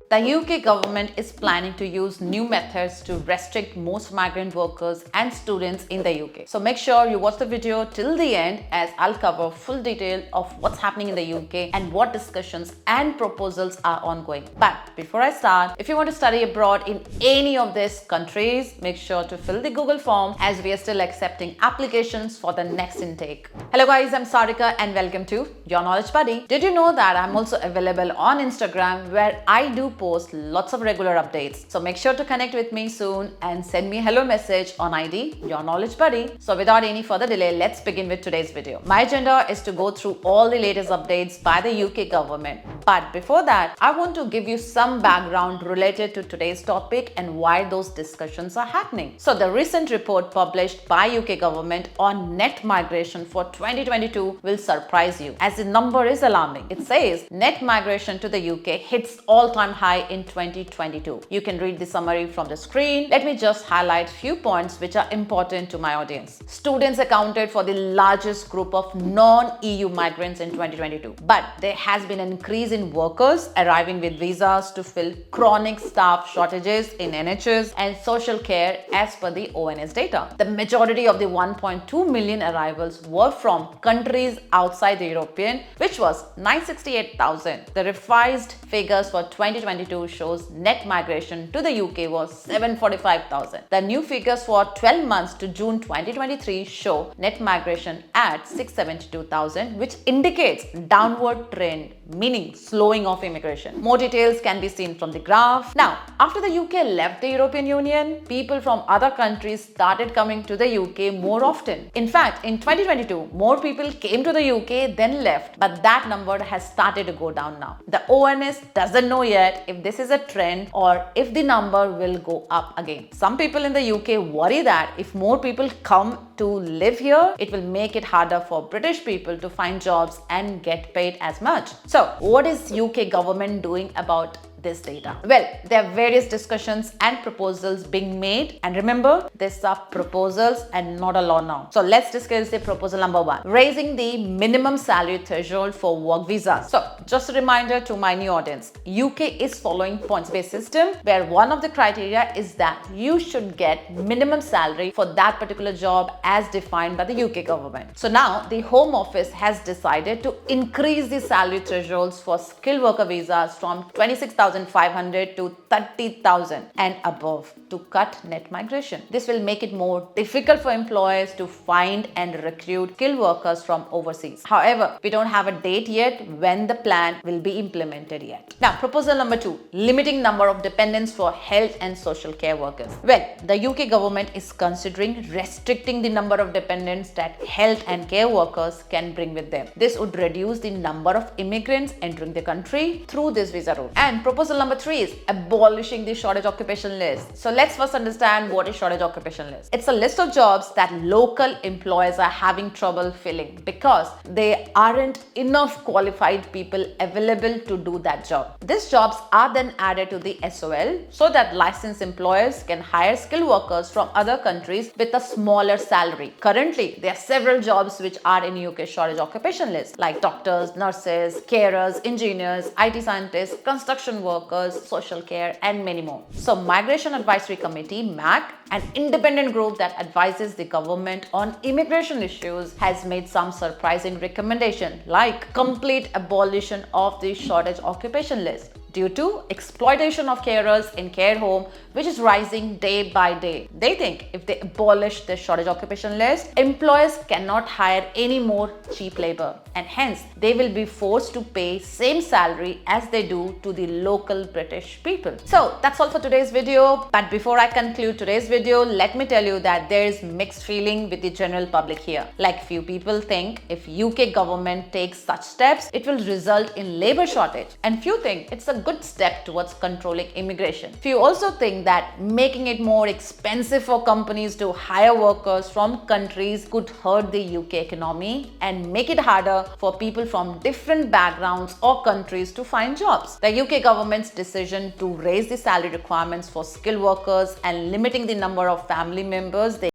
The UK government is planning to use new methods to restrict most migrant workers and students in the UK. So make sure you watch the video till the end as I'll cover full detail of what's happening in the UK and what discussions and proposals are ongoing. But before I start, if you want to study abroad in any of these countries, make sure to fill the Google form as we are still accepting applications for the next intake. Hello guys, I'm Sarika and welcome to Your Knowledge Buddy. Did you know that I'm also available on Instagram where I do post lots of regular updates. So make sure to connect with me soon and send me a hello message on ID Your Knowledge Buddy. So without any further delay, let's begin with today's video. My agenda is to go through all the latest updates by the UK government. But before that, I want to give you some background related to today's topic and why those discussions are happening. So the recent report published by UK government on net migration for 2022 will surprise you as the number is alarming. It says net migration to the UK hits all-time high in 2022. You can read the summary from the screen. Let me just highlight few points which are important to my audience. Students accounted for the largest group of non-EU migrants in 2022, but there has been an increase in workers arriving with visas to fill chronic staff shortages in NHS and social care as per the ONS data. The majority of the 1.2 million arrivals were from countries outside the European, which was 968,000. The revised figures for 2022 shows net migration to the UK was 745,000. The new figures for 12 months to June 2023 show net migration at 672,000, which indicates downward trend, meaning slowing of immigration. More details can be seen from the graph. Now, after the UK left the European Union, people from other countries started coming to the UK more often. In fact, in 2022, more people came to the UK than left, but that number has started to go down now. The ONS doesn't know yet if this is a trend or if the number will go up again. Some people in the UK worry that if more people come to live here, it will make it harder for British people to find jobs and get paid as much. So, what is UK government doing about this data? Well, there are various discussions and proposals being made, and remember, these are proposals and not a law now. So let's discuss the proposal number 1, raising the minimum salary threshold for work visas. So just a reminder to my new audience, UK is following points-based system where one of the criteria is that you should get minimum salary for that particular job as defined by the UK government. So now the Home Office has decided to increase the salary thresholds for skilled worker visas from 26,500 to 30,000 and above to cut net migration. This will make it more difficult for employers to find and recruit skilled workers from overseas. However, we don't have a date yet when the plan will be implemented yet. Now, proposal number 2, limiting number of dependents for health and social care workers. Well, the UK government is considering restricting the number of dependents that health and care workers can bring with them. This would reduce the number of immigrants entering the country through this visa route. And proposal number 3 is abolishing the shortage occupation list. So let's first understand what is shortage occupation list. It's a list of jobs that local employers are having trouble filling because there aren't enough qualified people available to do that job. These jobs are then added to the SOL so that licensed employers can hire skilled workers from other countries with a smaller salary. Currently, there are several jobs which are in UK shortage occupation list like doctors, nurses, carers, engineers, IT scientists, construction workers, social care, and many more. So Migration Advisory Committee, MAC, an independent group that advises the government on immigration issues, has made some surprising recommendations like complete abolition of the shortage occupation list due to exploitation of carers in care home, which is rising day by day. They think if they abolish the shortage occupation list, employers cannot hire any more cheap labor, and hence they will be forced to pay same salary as they do to the local British people. So that's all for today's video. But before I conclude today's video, let me tell you that there is mixed feeling with the general public here. Like few people think if UK government takes such steps, it will result in labor shortage, and few think it's a good step towards controlling immigration. Few also think that making it more expensive for companies to hire workers from countries could hurt the UK economy and make it harder for people from different backgrounds or countries to find jobs. The UK government's decision to raise the salary requirements for skilled workers and limiting the number of family members they